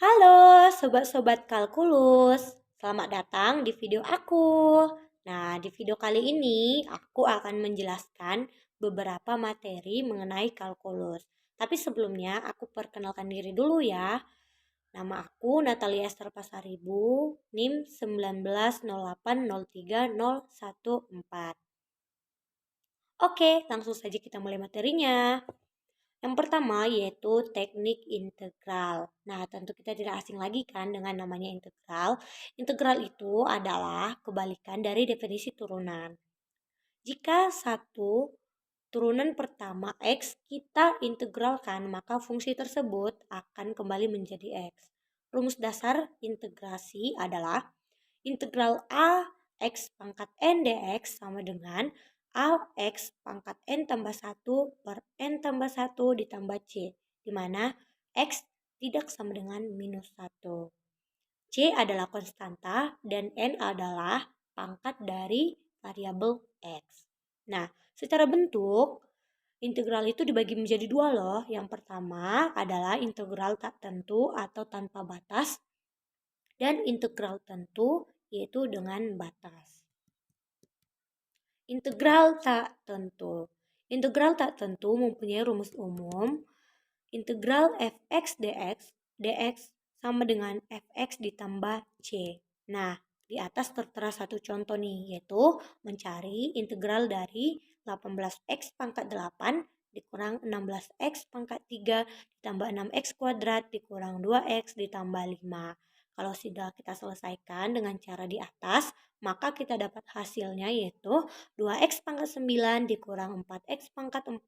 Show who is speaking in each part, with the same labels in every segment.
Speaker 1: Halo sobat-sobat kalkulus, selamat datang di video aku. Nah, di video kali ini aku akan menjelaskan beberapa materi mengenai kalkulus. Tapi sebelumnya aku perkenalkan diri dulu ya. Nama aku Natalia Esther Pasaribu, NIM 19080314. Oke, langsung saja kita mulai materinya. Yang pertama yaitu teknik integral. Nah, tentu kita tidak asing lagi kan dengan namanya integral. Integral itu adalah kebalikan dari definisi turunan. Jika satu turunan pertama X kita integralkan, maka fungsi tersebut akan kembali menjadi X. Rumus dasar integrasi adalah integral A X pangkat N dx sama dengan A X pangkat N tambah 1 per N tambah 1 ditambah C, di mana X tidak sama dengan minus 1. C adalah konstanta dan N adalah pangkat dari variabel X. Nah, secara bentuk, integral itu dibagi menjadi dua loh. Yang pertama adalah integral tak tentu atau tanpa batas, dan integral tentu yaitu dengan batas. Integral tak tentu. Integral tak tentu mempunyai rumus umum. Integral fx dx sama dengan fx ditambah c. Nah, di atas tertera satu contoh nih, yaitu mencari integral dari 18x pangkat 8 dikurang 16x pangkat 3 ditambah 6x kuadrat dikurang 2x ditambah 5. Kalau sudah kita selesaikan dengan cara di atas, maka kita dapat hasilnya yaitu 2x pangkat 9 dikurang 4x pangkat 4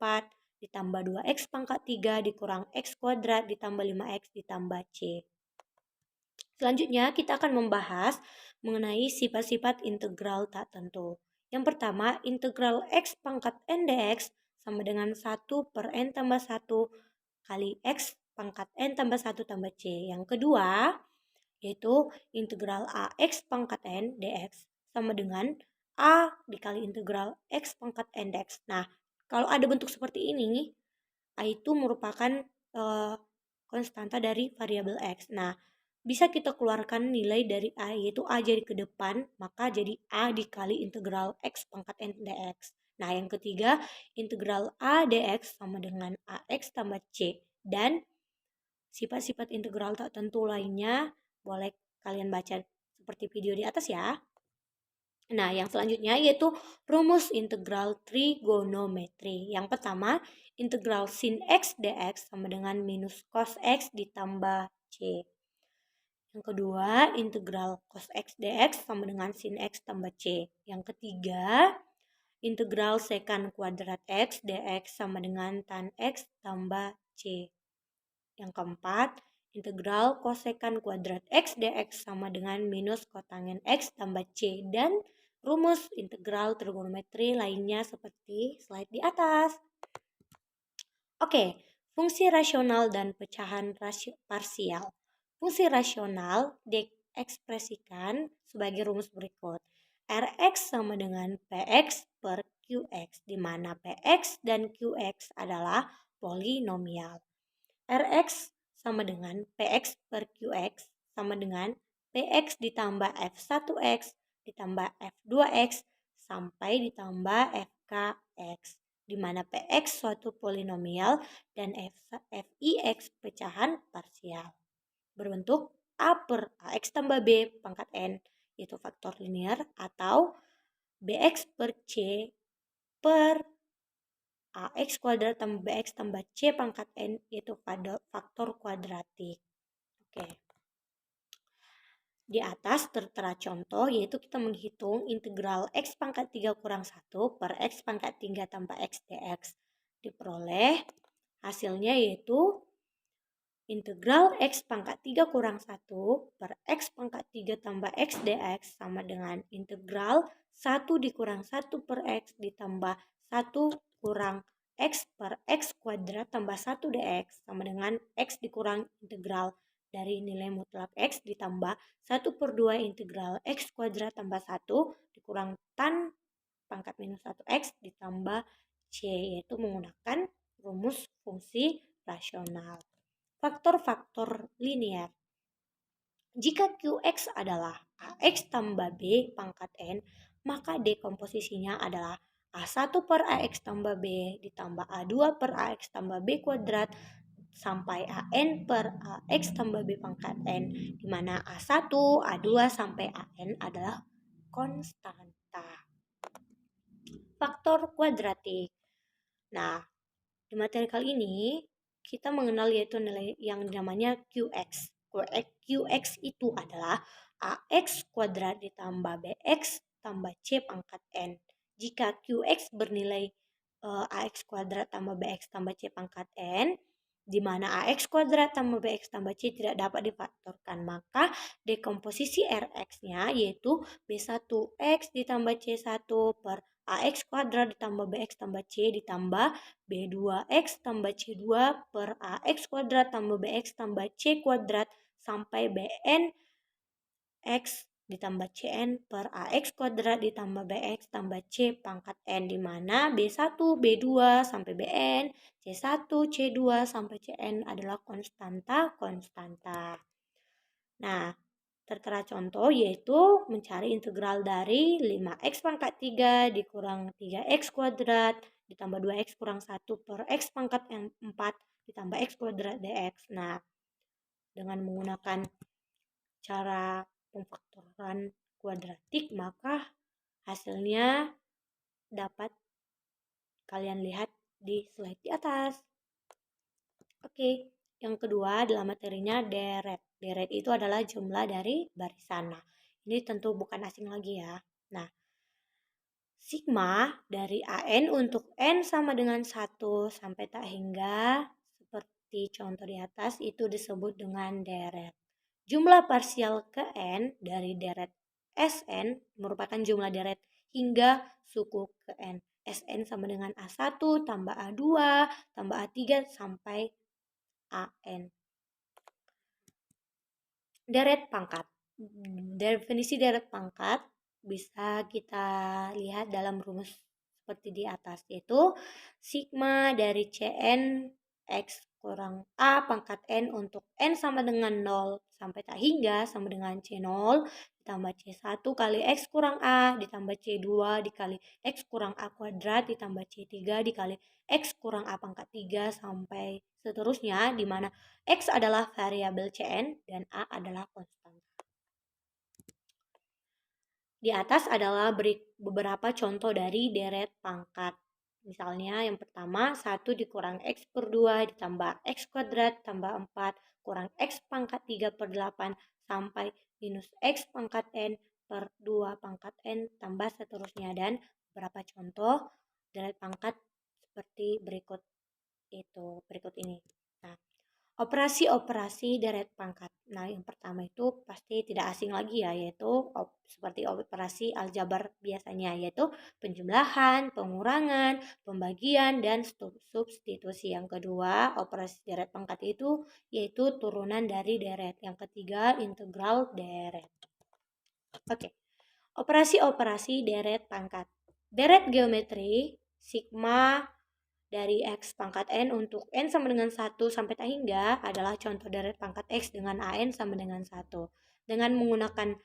Speaker 1: ditambah 2x pangkat 3 dikurang x kuadrat ditambah 5x ditambah c. Selanjutnya kita akan membahas mengenai sifat-sifat integral tak tentu. Yang pertama, integral x pangkat n dx sama dengan 1 per n tambah 1 kali x pangkat n tambah 1 tambah c. Yang kedua, yaitu integral ax pangkat n dx sama dengan a dikali integral x pangkat n dx. Nah, kalau ada bentuk seperti ini, a itu merupakan konstanta dari variabel x. Nah, bisa kita keluarkan nilai dari a, yaitu a jadi ke depan, maka jadi a dikali integral x pangkat n dx. Nah, yang ketiga, integral a dx sama dengan ax tambah c. Dan sifat-sifat integral tak tentu lainnya boleh kalian baca seperti video di atas ya. Nah, yang selanjutnya yaitu rumus integral trigonometri. Yang pertama, integral sin x dx sama dengan minus cos x ditambah c. Yang kedua, integral cos x dx sama dengan sin x tambah c. Yang ketiga, integral secant kuadrat x dx sama dengan tan x tambah c. Yang keempat, integral kosekant kuadrat x dx sama dengan minus kotangen x tambah c. Dan rumus integral trigonometri lainnya seperti slide di atas. Oke, fungsi rasional dan pecahan parsial. Fungsi rasional diekspresikan sebagai rumus berikut. Rx sama dengan Px per Qx, di mana Px dan Qx adalah polinomial. Rx sama dengan Px per Qx sama dengan Px ditambah F1x ditambah F2x sampai ditambah Fkx, di mana Px suatu polinomial dan Fix pecahan parsial berbentuk A per Ax tambah B pangkat N, yaitu faktor linear, atau Bx per C per Ax kuadrat tambah Bx tambah C pangkat N, yaitu faktor kuadratik. Oke. Di atas tertera contoh, yaitu kita menghitung integral x pangkat 3 kurang 1 per x pangkat 3 tambah x dx. Diperoleh hasilnya yaitu integral x pangkat 3 kurang 1 per x pangkat 3 tambah x dx sama dengan integral 1 dikurang 1 per x ditambah 1 kurang x per x kuadrat tambah 1 dx sama dengan x dikurang integral dari nilai mutlak x ditambah 1 per 2 integral x kuadrat tambah 1 dikurang tan pangkat minus 1x ditambah c, yaitu menggunakan rumus fungsi rasional. Faktor-faktor linear. Jika Qx adalah AX tambah B pangkat N, maka dekomposisinya adalah A1 per AX tambah B ditambah A2 per AX tambah B kuadrat sampai AN per AX tambah B pangkat N, di mana A1, A2 sampai AN adalah konstanta. Faktor kuadratik. Nah, di materi kali ini kita mengenal yaitu nilai yang namanya Qx. Qx itu adalah AX kuadrat ditambah BX tambah C pangkat N. Jika Qx bernilai AX kuadrat tambah BX tambah C pangkat N, di mana AX kuadrat tambah BX tambah C tidak dapat difaktorkan, maka dekomposisi Rx-nya yaitu B1X ditambah C1 per AX kuadrat ditambah BX tambah C ditambah B2X tambah C2 per AX kuadrat tambah BX tambah C kuadrat sampai Bn X ditambah Cn per AX kuadrat ditambah BX tambah C pangkat N, di mana B1, B2 sampai Bn, C1, C2 sampai Cn adalah konstanta. Nah, tertera contoh yaitu mencari integral dari 5x pangkat 3 dikurang 3x kuadrat ditambah 2x kurang 1 per x pangkat 4 ditambah x kuadrat dx. Nah, dengan menggunakan cara pemfaktoran kuadratik, maka hasilnya dapat kalian lihat di slide di atas. Oke, yang kedua adalah materinya deret. Deret itu adalah jumlah dari barisan. Nah, ini tentu bukan asing lagi ya. Nah, sigma dari AN untuk N sama dengan 1 sampai tak hingga seperti contoh di atas itu disebut dengan deret. Jumlah parsial ke N dari deret Sn merupakan jumlah deret hingga suku ke N. Sn sama dengan A1 tambah A2 tambah A3 sampai AN. Deret pangkat. Definisi deret pangkat bisa kita lihat dalam rumus seperti di atas, yaitu sigma dari Cn X kurang A pangkat N untuk N sama dengan 0 sampai tak hingga sama dengan C0 ditambah C1 kali X kurang A ditambah C2 dikali X kurang A kuadrat ditambah C3 dikali X kurang A pangkat 3 sampai seterusnya, di mana X adalah variabel Cn dan A adalah konstanta. Di atas adalah beberapa contoh dari deret pangkat. Misalnya yang pertama 1 dikurang X per 2 ditambah X kuadrat tambah 4 kurang X pangkat 3 per 8 sampai minus X pangkat N per 2 pangkat N tambah seterusnya, dan beberapa contoh deret pangkat seperti berikut ini. Nah, operasi-operasi deret pangkat. Nah, yang pertama itu pasti tidak asing lagi ya, yaitu seperti operasi aljabar biasanya, yaitu penjumlahan, pengurangan, pembagian, dan substitusi. Yang kedua, operasi deret pangkat itu yaitu turunan dari deret. Yang ketiga, integral deret. Oke. Operasi-operasi deret pangkat. Deret geometri, sigma dari X pangkat N untuk N sama dengan 1 sampai tak hingga adalah contoh deret pangkat X dengan AN sama dengan 1. Dengan menggunakan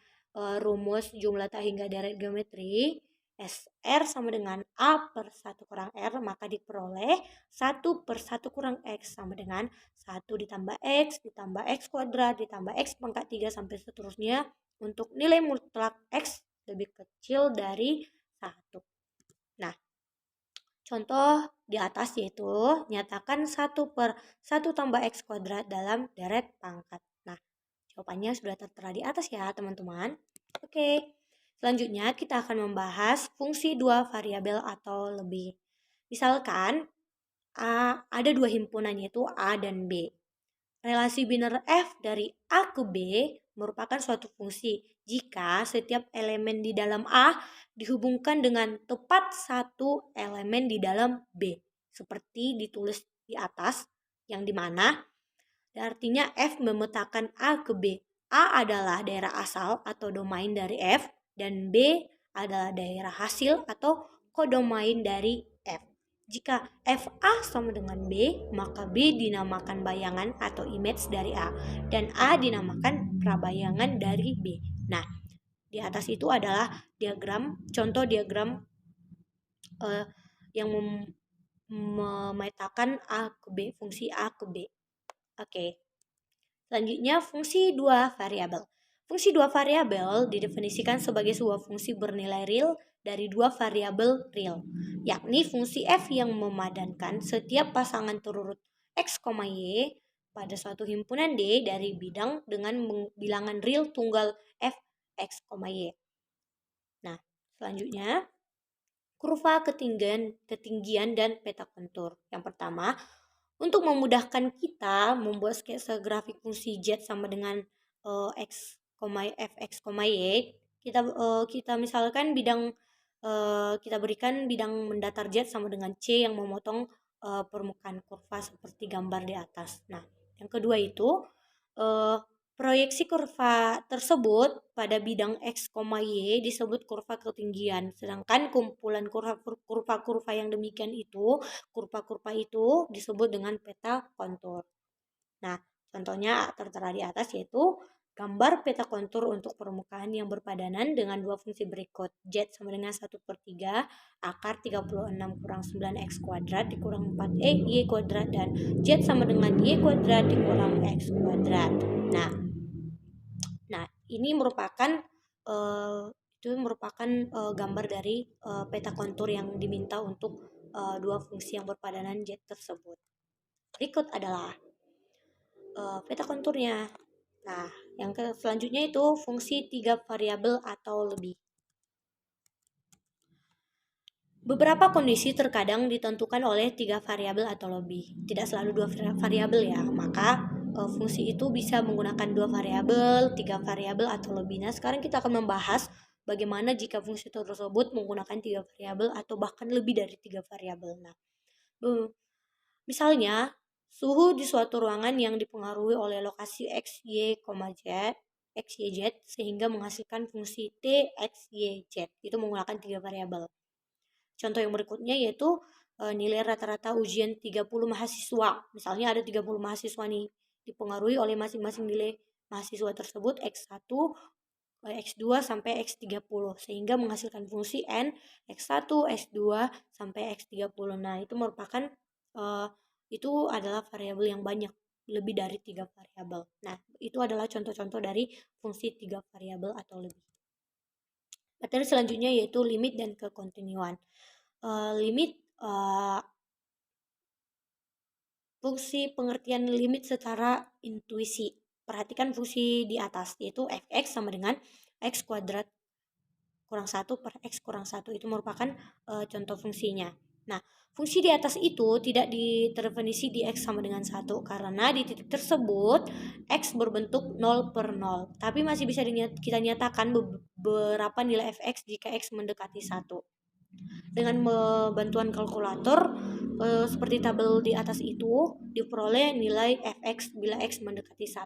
Speaker 1: rumus jumlah tak hingga deret geometri, SR sama dengan A per 1 kurang R, maka diperoleh 1 per 1 kurang X sama dengan 1 ditambah X kuadrat ditambah X pangkat 3 sampai seterusnya untuk nilai mutlak X lebih kecil dari 1. Nah, contoh di atas yaitu nyatakan 1 per 1 tambah X kuadrat dalam deret pangkat. Nah, jawabannya sudah tertera di atas ya teman-teman. Oke, selanjutnya kita akan membahas fungsi dua variabel atau lebih. Misalkan ada dua himpunan yaitu A dan B. Relasi biner F dari A ke B merupakan suatu fungsi jika setiap elemen di dalam A dihubungkan dengan tepat satu elemen di dalam B, seperti ditulis di atas, yang dimana artinya F memetakan A ke B. A adalah daerah asal atau domain dari F, dan B adalah daerah hasil atau kodomain dari F. Jika FA sama dengan B, maka B dinamakan bayangan atau image dari A, dan A dinamakan prabayangan dari B. Nah, di atas itu adalah contoh diagram yang memetakan A ke B, fungsi A ke B. Oke. Selanjutnya, fungsi dua variabel. Fungsi dua variabel didefinisikan sebagai sebuah fungsi bernilai real dari dua variabel real, yakni fungsi f yang memadankan setiap pasangan terurut x, y pada suatu himpunan D dari bidang dengan bilangan real tunggal f, x, y. Nah, selanjutnya, kurva ketinggian dan peta kontur. Yang pertama, untuk memudahkan kita membuat sketsa grafik fungsi z sama dengan x, fx, y, kita misalkan kita berikan bidang mendatar z sama dengan c yang memotong permukaan kurva seperti gambar di atas. Nah, yang kedua itu proyeksi kurva tersebut pada bidang x, y disebut kurva ketinggian, sedangkan kumpulan kurva-kurva yang demikian itu, kurva-kurva itu disebut dengan peta kontur. Nah, contohnya tertera di atas yaitu gambar peta kontur untuk permukaan yang berpadanan dengan dua fungsi berikut. Z sama dengan 1/3 akar 36 kurang 9x kuadrat dikurang 4e y kuadrat, dan Z sama dengan y kuadrat dikurang x kuadrat. Nah, ini merupakan gambar dari peta kontur yang diminta untuk dua fungsi yang berpadanan Z tersebut. Berikut adalah peta konturnya. Nah, yang selanjutnya itu fungsi tiga variabel atau lebih. Beberapa kondisi terkadang ditentukan oleh tiga variabel atau lebih, tidak selalu dua variabel ya. Maka fungsi itu bisa menggunakan dua variabel, tiga variabel atau lebih. Nah, sekarang kita akan membahas bagaimana jika fungsi tersebut menggunakan tiga variabel atau bahkan lebih dari tiga variabel. Nah, misalnya suhu di suatu ruangan yang dipengaruhi oleh lokasi x, y, z, x, y, z sehingga menghasilkan fungsi t, x, y, z. Itu menggunakan tiga variabel. Contoh yang berikutnya yaitu nilai rata-rata ujian 30 mahasiswa. Misalnya ada 30 mahasiswa nih, dipengaruhi oleh masing-masing nilai mahasiswa tersebut x1, x2 sampai x30 sehingga menghasilkan fungsi n x1, x2 sampai x30. Nah, itu merupakan itu adalah variabel yang banyak, lebih dari 3 variabel. Nah, itu adalah contoh-contoh dari fungsi 3 variabel atau lebih. Materi selanjutnya yaitu limit dan kekontinuan. Limit fungsi pengertian limit secara intuisi. Perhatikan fungsi di atas yaitu fx sama dengan x kuadrat kurang 1 per x kurang 1. Itu merupakan contoh fungsinya. Nah, fungsi di atas itu tidak didefinisi di x sama dengan 1 karena di titik tersebut x berbentuk 0 per 0. Tapi masih bisa kita nyatakan beberapa nilai fx jika x mendekati 1. Dengan bantuan kalkulator seperti tabel di atas itu diperoleh nilai fx bila x mendekati 1.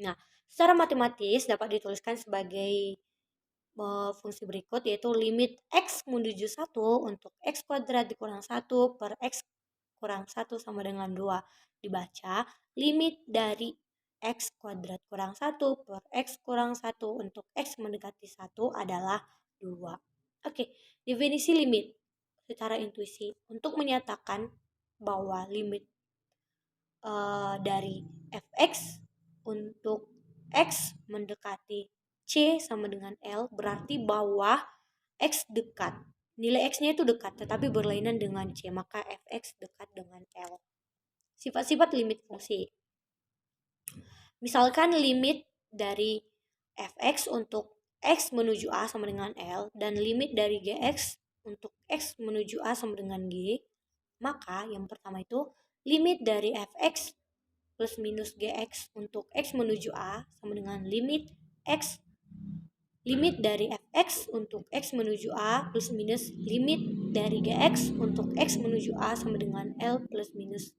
Speaker 1: Nah, secara matematis dapat dituliskan sebagai fungsi berikut yaitu limit x menuju 1 untuk x kuadrat dikurang 1 per x kurang 1 sama dengan 2. Dibaca limit dari x kuadrat kurang 1 per x kurang 1 untuk x mendekati 1 adalah 2. Oke, definisi limit secara intuisi untuk menyatakan bahwa limit dari fx untuk x mendekati C sama dengan L berarti bahwa X dekat. Nilai X-nya itu dekat tetapi berlainan dengan C, maka fx dekat dengan L. Sifat-sifat limit fungsi. Misalkan limit dari fx untuk X menuju A sama dengan L dan limit dari Gx untuk X menuju A sama dengan G, maka yang pertama itu limit dari fx plus minus Gx untuk X menuju A sama dengan limit dari fx untuk x menuju A plus minus limit dari gx untuk x menuju A sama dengan L plus minus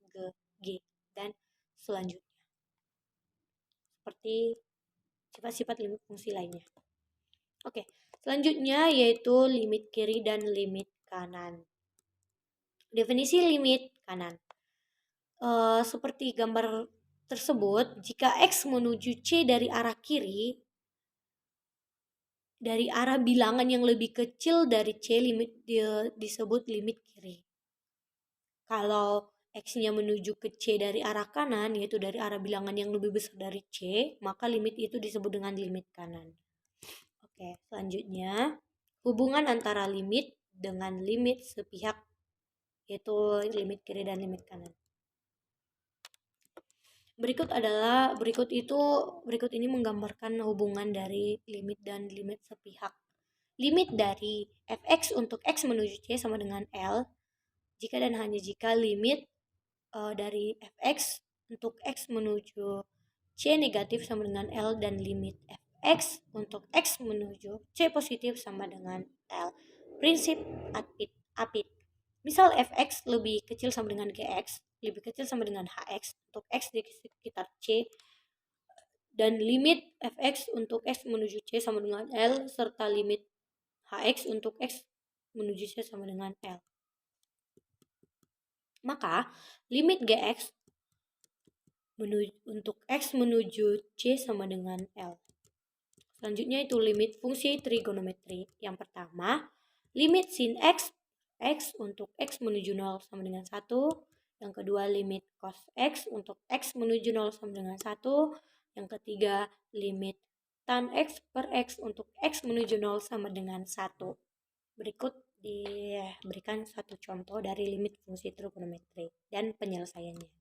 Speaker 1: g dan selanjutnya. Seperti sifat-sifat limit fungsi lainnya. Oke, selanjutnya yaitu limit kiri dan limit kanan. Definisi limit kanan. Seperti gambar tersebut, jika X menuju C dari arah kiri, dari arah bilangan yang lebih kecil dari C, limit disebut limit kiri. Kalau X-nya menuju ke C dari arah kanan, yaitu dari arah bilangan yang lebih besar dari C, maka limit itu disebut dengan limit kanan. Oke, selanjutnya hubungan antara limit dengan limit sepihak, yaitu limit kiri dan limit kanan. Berikut ini menggambarkan hubungan dari limit dan limit sepihak. Limit dari fx untuk x menuju c sama dengan L jika dan hanya jika limit dari fx untuk x menuju c negatif sama dengan L dan limit fx untuk x menuju c positif sama dengan L. Prinsip apit. Misal fx lebih kecil sama dengan gx, lebih kecil sama dengan hx untuk x di sekitar c, dan limit fx untuk x menuju c sama dengan L serta limit hx untuk x menuju c sama dengan L. Maka limit gx untuk x menuju c sama dengan L. Selanjutnya itu limit fungsi trigonometri. Yang pertama, limit sin x untuk x menuju 0 sama dengan 1. Yang kedua, limit cos x untuk x menuju 0 sama dengan 1. Yang ketiga, limit tan x per x untuk x menuju 0 sama dengan 1. Berikut diberikan satu contoh dari limit fungsi trigonometri dan penyelesaiannya.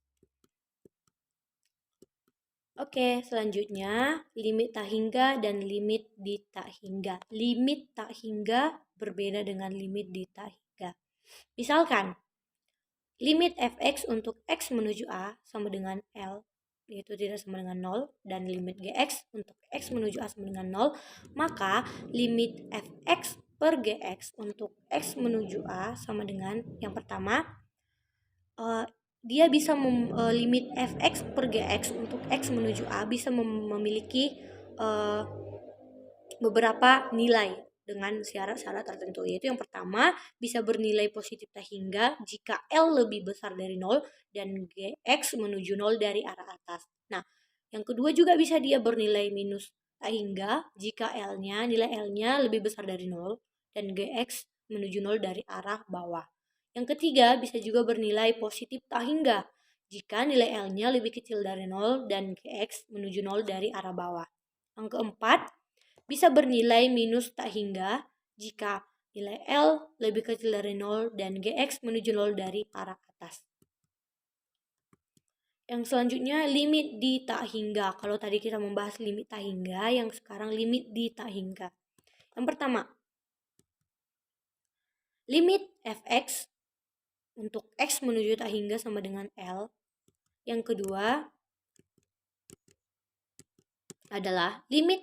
Speaker 1: Oke, selanjutnya limit tak hingga dan limit di tak hingga. Limit tak hingga berbeda dengan limit di tak hingga. Misalkan, limit fx untuk x menuju a sama dengan L, yaitu tidak sama dengan 0, dan limit gx untuk x menuju a sama dengan 0, maka limit fx per gx untuk x menuju a sama dengan yang pertama, dia bisa limit fx per gx untuk x menuju a bisa memiliki beberapa nilai dengan syarat-syarat tertentu, yaitu yang pertama bisa bernilai positif tak hingga jika L lebih besar dari 0 dan gx menuju 0 dari arah atas. Nah, yang kedua juga bisa dia bernilai minus tak hingga jika nilai L-nya lebih besar dari 0 dan gx menuju 0 dari arah bawah. Yang ketiga, bisa juga bernilai positif tak hingga jika nilai L-nya lebih kecil dari 0 dan Gx menuju 0 dari arah bawah. Yang keempat, bisa bernilai minus tak hingga jika nilai L lebih kecil dari 0 dan Gx menuju 0 dari arah atas. Yang selanjutnya, limit di tak hingga. Kalau tadi kita membahas limit tak hingga, yang sekarang limit di tak hingga. Yang pertama, limit fx untuk x menuju tak hingga sama dengan L. Yang kedua adalah limit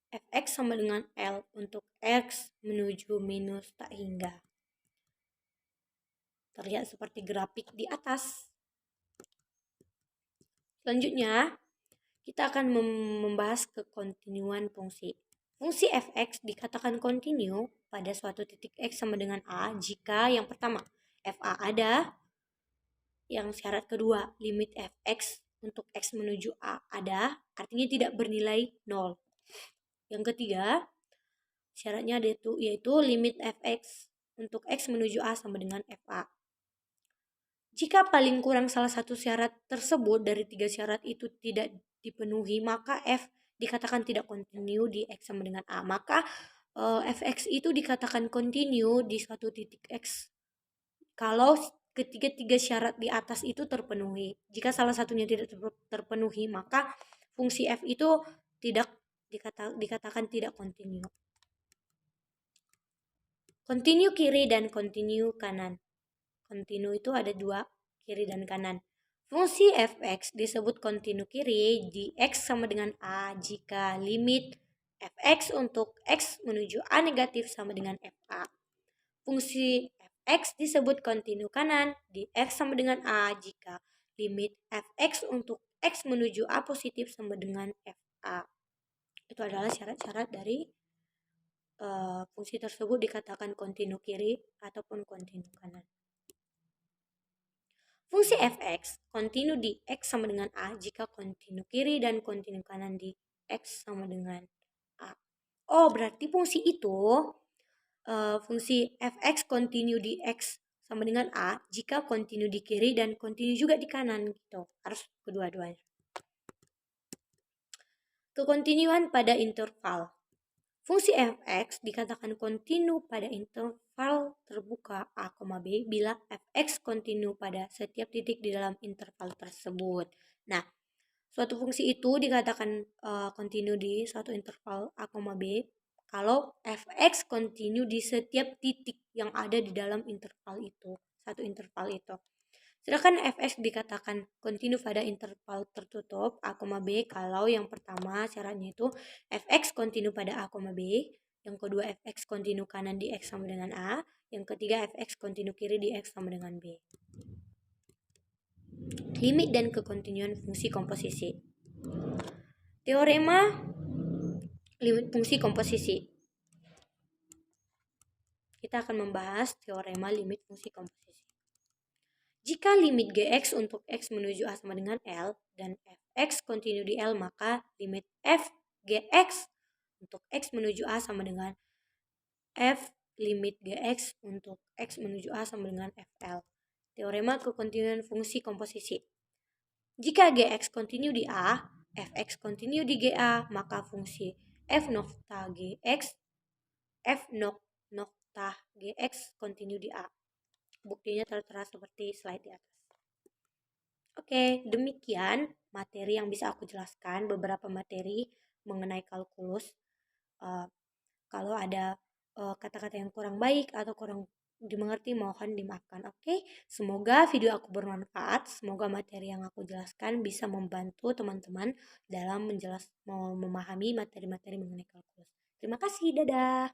Speaker 1: fx sama dengan L untuk x menuju minus tak hingga. Terlihat seperti grafik di atas. Selanjutnya, kita akan membahas kekontinuan fungsi. Fungsi fx dikatakan kontinu pada suatu titik x sama dengan a jika yang pertama, fa ada. Yang syarat kedua, limit fx untuk x menuju a ada, artinya tidak bernilai 0. Yang ketiga, syaratnya yaitu limit fx untuk x menuju a sama dengan fa. Jika paling kurang salah satu syarat tersebut dari 3 syarat itu tidak dipenuhi, maka f dikatakan tidak kontinu di x sama dengan a. Maka fx itu dikatakan kontinu di suatu titik x kalau ketiga-tiga syarat di atas itu terpenuhi. Jika salah satunya tidak terpenuhi, maka fungsi f itu tidak dikatakan tidak kontinu. Kontinu kiri dan kontinu kanan. Kontinu itu ada dua, kiri dan kanan. Fungsi fx disebut kontinu kiri di x sama dengan a jika limit fx untuk x menuju a negatif sama dengan fa. Fungsi fx disebut kontinu kanan di x sama dengan a jika limit fx untuk x menuju a positif sama dengan fa. Itu adalah syarat-syarat dari fungsi tersebut dikatakan kontinu kiri ataupun kontinu kanan. Fungsi fx kontinu di x sama dengan a jika kontinu kiri dan kontinu kanan di x sama dengan a. Oh, berarti fungsi itu fungsi fx kontinu di x sama dengan a jika kontinu di kiri dan kontinu juga di kanan gitu. Harus kedua-duanya. Kekontinuan pada interval. Fungsi fx dikatakan kontinu pada interval terbuka a, b bila fx kontinu pada setiap titik di dalam interval tersebut. Nah, suatu fungsi itu dikatakan kontinu di suatu interval a, b kalau fx kontinu di setiap titik yang ada di dalam interval itu, satu interval itu. Sedangkan fx dikatakan kontinu pada interval tertutup a, b kalau yang pertama syaratnya itu fx kontinu pada a, b, yang kedua fx kontinu kanan di x sama dengan a, yang ketiga fx kontinu kiri di x sama dengan b. Limit dan kekontinuan fungsi komposisi. Teorema limit fungsi komposisi. Kita akan membahas teorema limit fungsi komposisi. Jika limit gx untuk x menuju a sama dengan L dan fx kontinu di L, maka limit f gx untuk x menuju a sama dengan f limit gx untuk x menuju a sama dengan fl. Teorema kekontinuan fungsi komposisi. Jika gx kontinu di a, fx kontinu di ga, maka fungsi f nokta gx kontinu di a. Buktinya tertera seperti slide di atas. Oke, demikian materi yang bisa aku jelaskan, beberapa materi mengenai kalkulus. Kalau ada kata-kata yang kurang baik atau kurang dimengerti, mohon dimaafkan. Oke, semoga video aku bermanfaat. Semoga materi yang aku jelaskan bisa membantu teman-teman dalam memahami materi-materi mengenai kalkulus. Terima kasih, dadah.